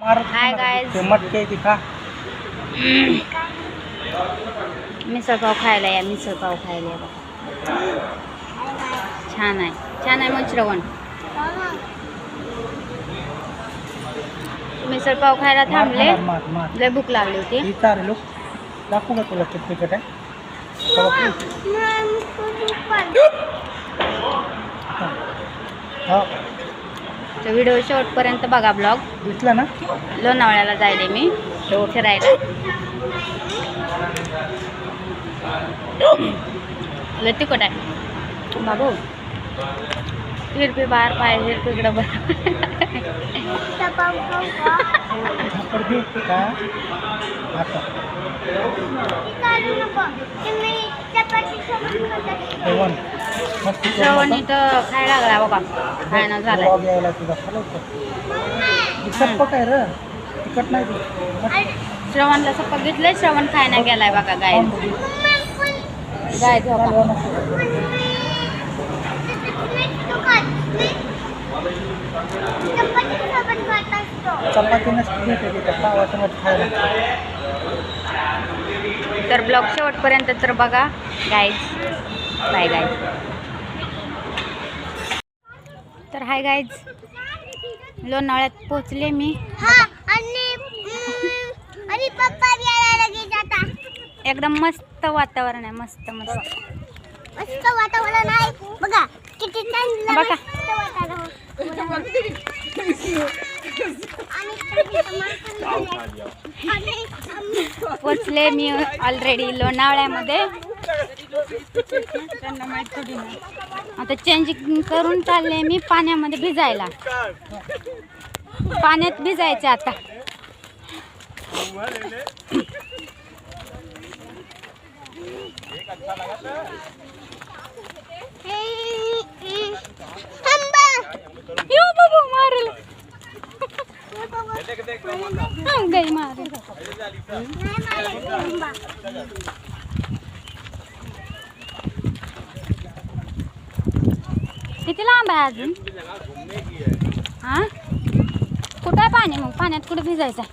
Hi guys, मटके दिखा मिसळ पाव खायला या. मिसळ पाव खायला या बघा. छान आहे, छान आहे मग श्रवण. मिसळ पाव खायला थांबले, लय भूक लागली होती. दाखवू का तुला किती तिखट आहे? तो व्हिडिओ शेवटपर्यंत बघा. ब्लॉग दिसला ना? लोणावळ्याला जायले मी तो फिरायला. लय तिखट आहे बाबू. हिरपी बाहेर पाय हिरपी इकडं बरं. श्रवण इथं खायला लागला बघा. खायला झालाय. तिखट नाही. श्रवणला सप्पा घेतलंय. श्रवण खायला गेलाय बघा. गाय गाय चपाती नसते तर ब्लॉग शेवटपर्यंत तर बघा गाईज. Bye guys. तर हाय गाईज, लोणावळ्यात पोचले मी. एकदम मस्त वातावरण आहे. मस्त मस्त मस्त वातावरण आहे बघा. किती छान बघा. पोचले मी ऑलरेडी लोणावळ्यामध्ये. आता चेंजिंग करून चालले मी पाण्यामध्ये भिजायला. पाण्यात भिजायचे आता. गई मार किती लांब आहे अजून? हा, कुठं आहे पाणी? मग पाण्यात कुठे भिजायचं?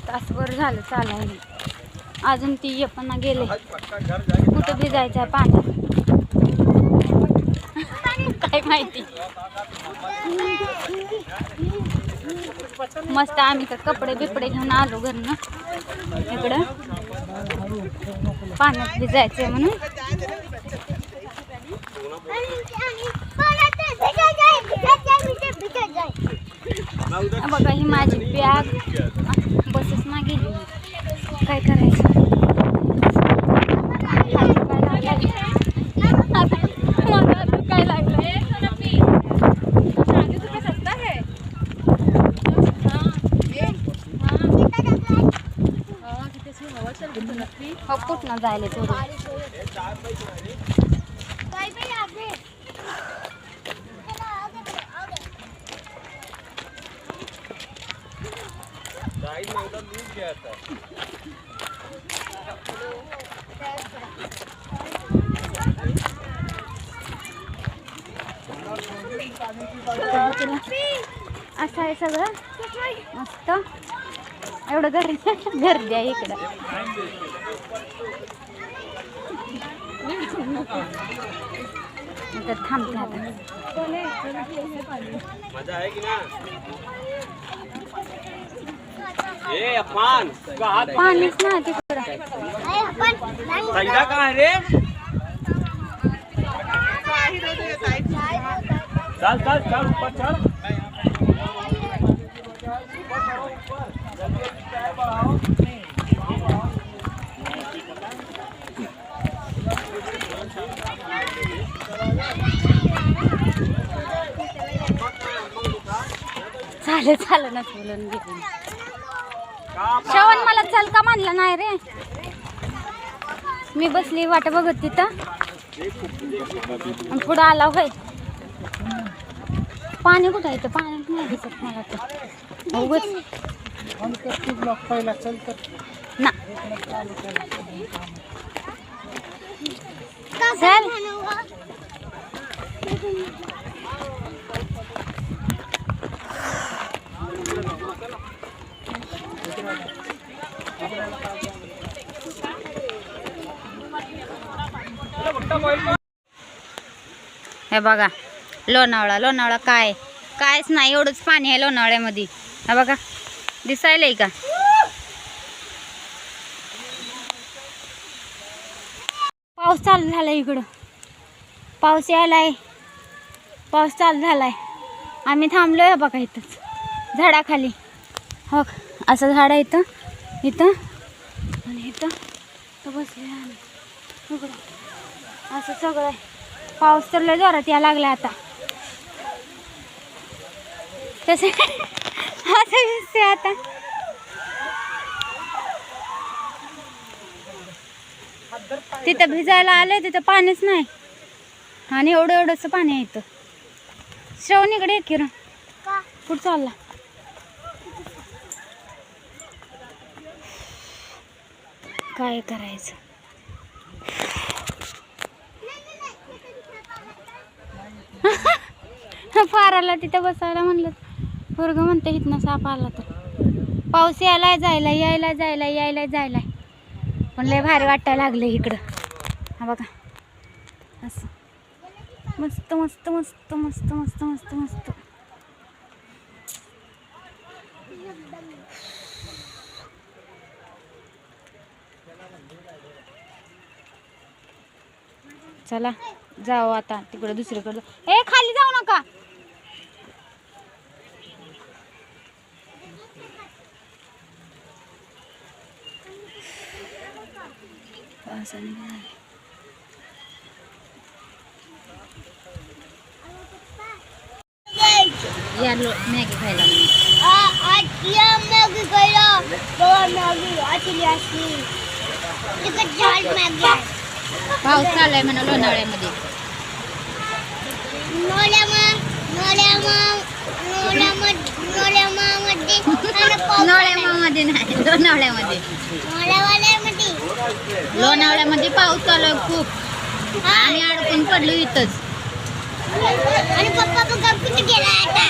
तासभर झालं चालायला. अजून ती येपणा गेले. कुठं भिजायचं आहे पाण्यात काय माहिती. मस्त आम्ही तर कपडे बिपडे घेऊन आलो घरनं. इकडं पाण्यात भिजायचंय म्हणून. बघा ही माझी बॅग बसच ना गेली. काय करायचं? काय लागलं? हो कुठनं जायला तेवढं. असं आहे सगळं मस्त. एवढं गर्दी आहे इकडं. तर थांबते आता. पाणीच ना तिकडं. चल चल चल ऊपर चल. चालेल ना बोलून घेऊन. श्रवण मला चल का म्हणलं नाही रे. मी बसली वाट बघत तिथं. पुढं आला होय. पाणी कुठं आहे? तर पाण्यात नाही दिसत मला तर. ब्लॉक पहिला चल तर ना. हे बघा लोणावळा लोणावळा कायच नाही, एवढंच पाणी आहे लोणावळ्यामध्ये. हा बघा दिसायलंय का? पाऊस चालू झालाय इकडं, पाऊस यायलाय, पाऊस चालू झालाय. आम्ही थांबलोय बघा इथंच झाडाखाली. हो असं झाड आहे इथं इथं आणि इथं बसले आम्ही इकडं. असं सगळं आहे. पाऊस तर लय जोरात या लागला आता. तसे असं दिसते आता. तिथं भिजायला आले, तिथं पाणीच नाही आणि एवढं एवढंच पाणी आहे इथं. श्रवणीकडे एक किरण कुठं चालला? काय करायचं? फाराला तिथं बसायला म्हणलं, पोरग म्हणते इथनं साप आला तर. पाऊस यायला जायला यायला जायला यायला जायला, पण लय भारी वाटायला लागले इकडं. हा बघा असं मस्त मस्त मस्त मस्त मस्त मस्त मस्त. चला जाऊ आता तिकडं दुसरीकडं. ए खाली जाऊ नका. या मॅगी खायला पाऊस चाललाय म्हणा लोणावळ्यामध्ये. नोळ्यामध्ये नाही, लोणावळ्यामध्ये. लोणावळ्यामध्ये पाऊस चालू आहे खूप. आम्ही अडकून पडलो इथंच. आणि पप्पा बघा कुठे गेला आता.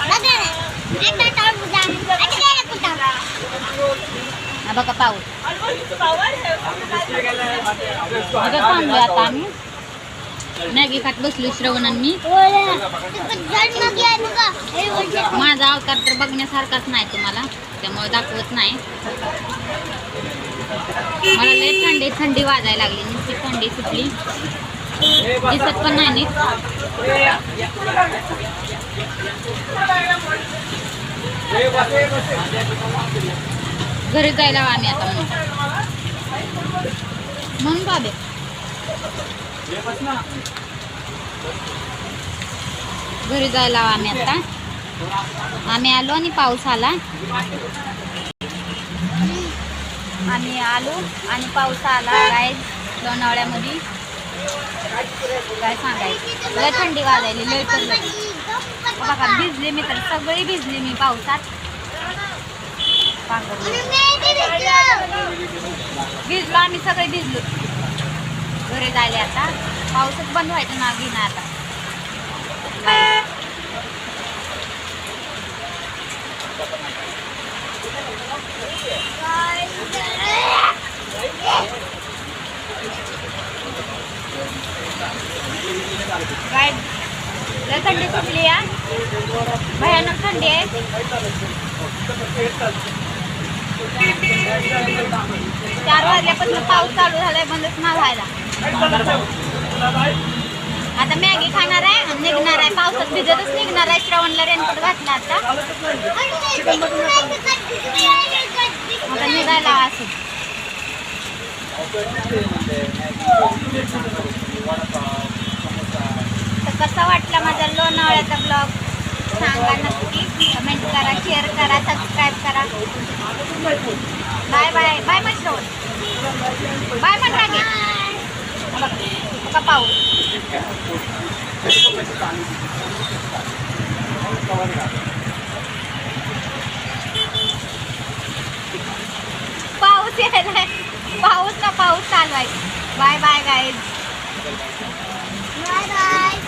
बघा हा बघा पाऊस. आता आम्ही मॅगी खात बसलो श्रवण आणि मी. माझा अवतार तर बघण्यासारखाच नाही तुम्हाला, त्यामुळे दाखवत नाही. मला लय थंडी वाजायला लागली, नुसती थंडी सुटली, दिसत पण नाही नीट. घरी जायला आम्ही आता म्हणून बाबे घरी जायला आम्ही आता. आम्ही आलो आणि पाऊस आला. आम्ही आलो आणि पाऊस आला. काय लोणावळ्यामध्ये काय सांगायचं, लय थंडी वाजायली, लय तर बघा भिजले मी, तर सगळी भिजली मी पावसात. भिजलो आम्ही सगळे भिजलो. घरी जायले आता. पाऊसच बंद व्हायचं नाव घेणं आता. काय लय थंडी सुटली या, भयानक थंडी आहे. 4 वाजल्यापासून पाऊस चालू झालाय, बंदच ना व्हायला. आता मॅगी खाणार आहे आणि निघणार आहे. पावसात भिजतच निघणार आहे. श्रवणला रेनकोट घातला आता निघायला असं. तर कसा वाटला माझा लोणावळ्याचा ब्लॉग सांगा नक्की. कमेंट करा, शेअर करा, सबस्क्राईब करा. बाय बाय बाय म्हण श्रवण. बाय म्हण रागे. बघा पाऊस. पाऊस यायलाय. पाऊस ना पाऊस चालू आहे. Bye bye guys. Bye bye.